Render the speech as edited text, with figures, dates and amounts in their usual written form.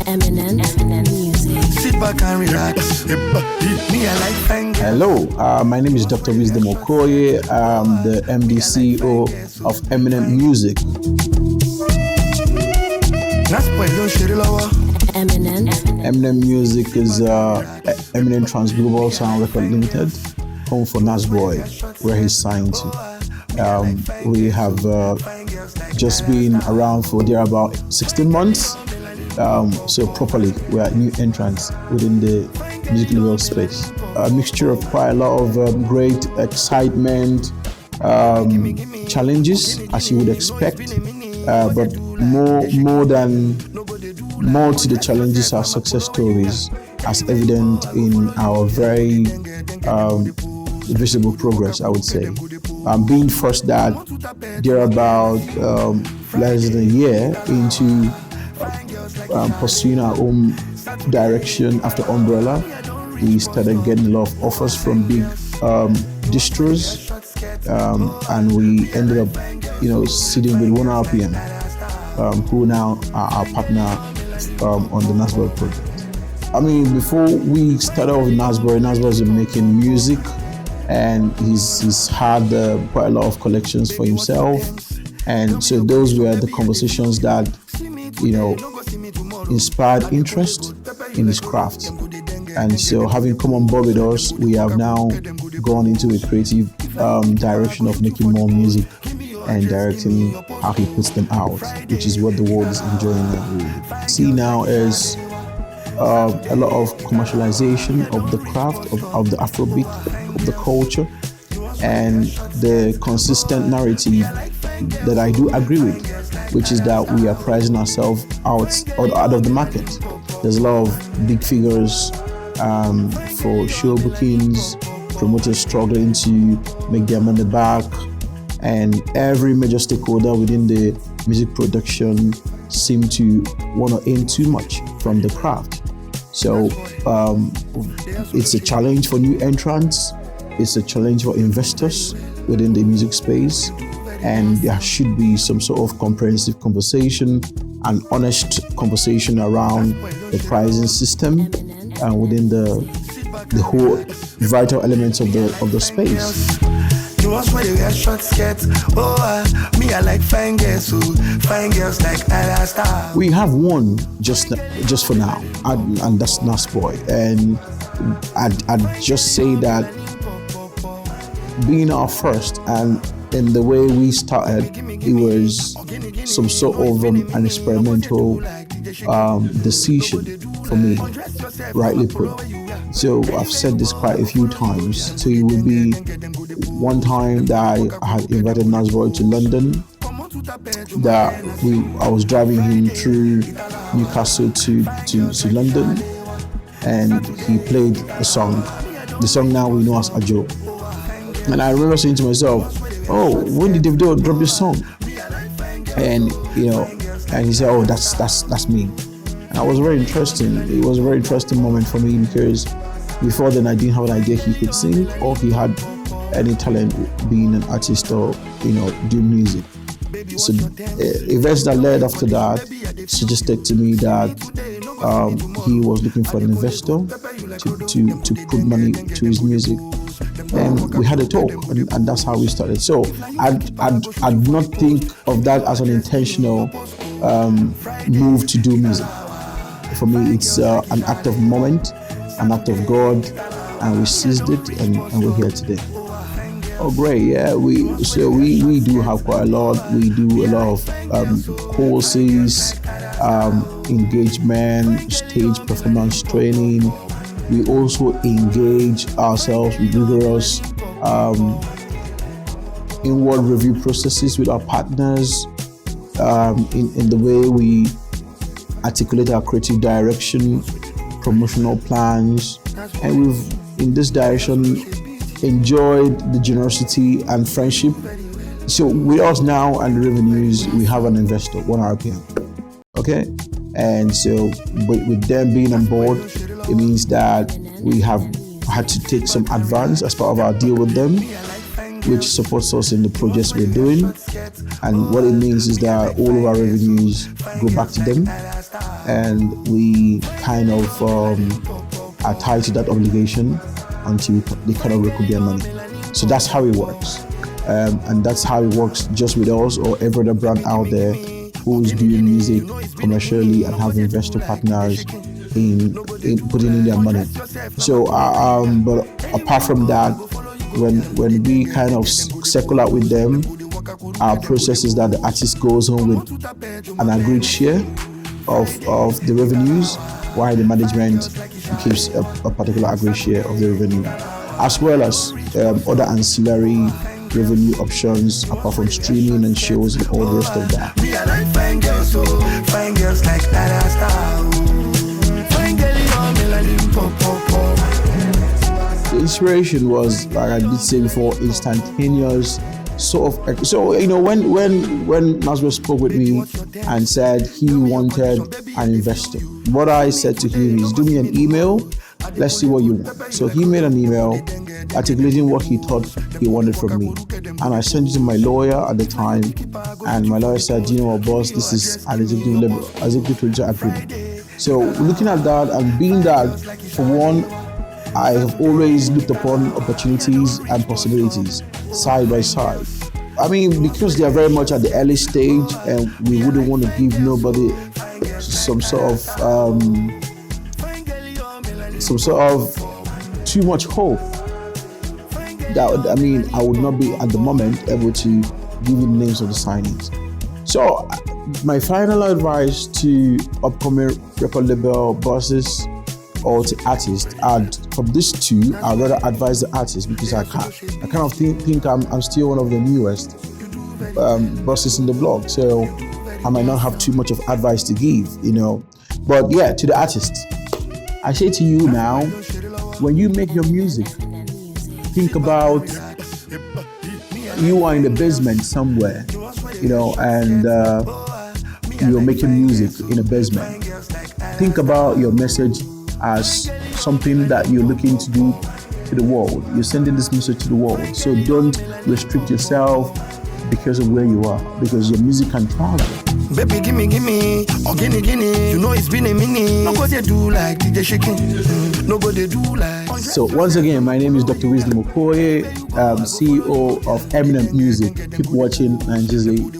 Eminent music. Sit back and relax. Me, I like fine. Hello, my name is Dr. Wisdom Okoye. I'm the MD CEO of Eminent Music. Eminent Music is Eminent Transglobal Sound Record Limited, home for Nasboy, where he's signed to. We have just been around for about 16 months. So properly, we are new entrants within the music level space. A mixture of quite a lot of great excitement, challenges, as you would expect, but more to the challenges are success stories, as evident in our very visible progress, I would say. Being first that they're about less than a year into pursuing our own direction after Umbrella, we started getting a lot of offers from big distros, and we ended up, sitting with 1RPM, who now are our partner on the Nasboy project. I mean, before we started off with Nasboy was making music, and he's had quite a lot of collections for himself, and so those were the conversations that inspired interest in his craft. And so, having come on board with us, we have now gone into a creative direction of making more music and directing how he puts them out, which is what the world is enjoying now. See now is a lot of commercialization of the craft, of the Afrobeat, of the culture, and the consistent narrative that I do agree with, which is that we are pricing ourselves out of the market. There's a lot of big figures for show bookings, promoters struggling to make their money back, and every major stakeholder within the music production seem to want to earn too much from the craft. So it's a challenge for new entrants, it's a challenge for investors within the music space, and there should be some sort of comprehensive conversation and honest conversation around the pricing system within the whole vital elements of the space. You want where they wear short skirts? Me I like fine girls, fine girls like Alastair. We have one just for now, and that's Nasboy. And I'd just say that being our first, and in the way we started, it was some sort of an experimental decision for me, rightly put. So I've said this quite a few times. So it would be one time that I had invited Nasboy to London, that I was driving him through Newcastle to London, and he played a song. The song now we know as Ajo. And I remember saying to myself, "Oh, when did Davido drop this song?" And and he said, "Oh, that's me." And it was very interesting. It was a very interesting moment for me, because before then I didn't have an idea he could sing or he had any talent being an artist or doing music. So events that led after that suggested to me that he was looking for an investor to put money to his music. And we had a talk, and that's how we started. So I'd not think of that as an intentional move to do music. For me, it's an act of moment, an act of God, and we seized it, and we're here today. Oh, great! Yeah, we do have quite a lot. We do a lot of courses, engagement, stage performance training. We also engage ourselves with rigorous inward review processes with our partners in the way we articulate our creative direction, promotional plans, and we've, in this direction, enjoyed the generosity and friendship. So with us now and the revenues, we have an investor, 1RPM. Okay? And so with them being on board, it means that we have had to take some advance as part of our deal with them. which supports us in the projects we're doing. And what it means is that all of our revenues go back to them, and we kind of are tied to that obligation until they kind of recoup their money. So that's how it works. And that's how it works just with us or every other brand out there who's doing music commercially and have investor partners in putting in their money. So, but apart from that, when we kind of circle out with them, our process is that the artist goes home with an agreed share of the revenues, while the management keeps a particular agreed share of the revenue, as well as other ancillary revenue options apart from streaming and shows and all the rest of that. Me, I like fine girls, so fine girls like that star. Fine girl, you know me like pop. The inspiration was, like I did say before, instantaneous. So when Maswell spoke with me and said he wanted an investor, what I said to him is, do me an email, let's see what you want. So he made an email articulating what he thought he wanted from me, and I sent it to my lawyer at the time, and my lawyer said, you know what, boss, this is an executive agreement. So looking at that and being that, for one, I have always looked upon opportunities and possibilities side by side. I mean, because they are very much at the early stage, and we wouldn't want to give nobody some sort of too much hope. That, I mean, I would not be at the moment able to give you the names of the signings. So my final advice to upcoming record label bosses or to artists, from these two, I'd rather advise the artists, because I kind of think I'm still one of the newest bosses in the blog, so I might not have too much of advice to give, But yeah, to the artists, I say to you now, when you make your music, think about you are in the basement somewhere, and you're making music in a basement. Think about your message as something that you're looking to do to the world. You're sending this message to the world. So don't restrict yourself because of where you are, because your music can travel. Baby, gimme, or guinea. You know it's been a minute. No go they do like DJ shaking. No go they do like. So once again, my name is Dr. Wisdom Okoye, CEO of Eminent Music. Keep watching NigezieXtreme.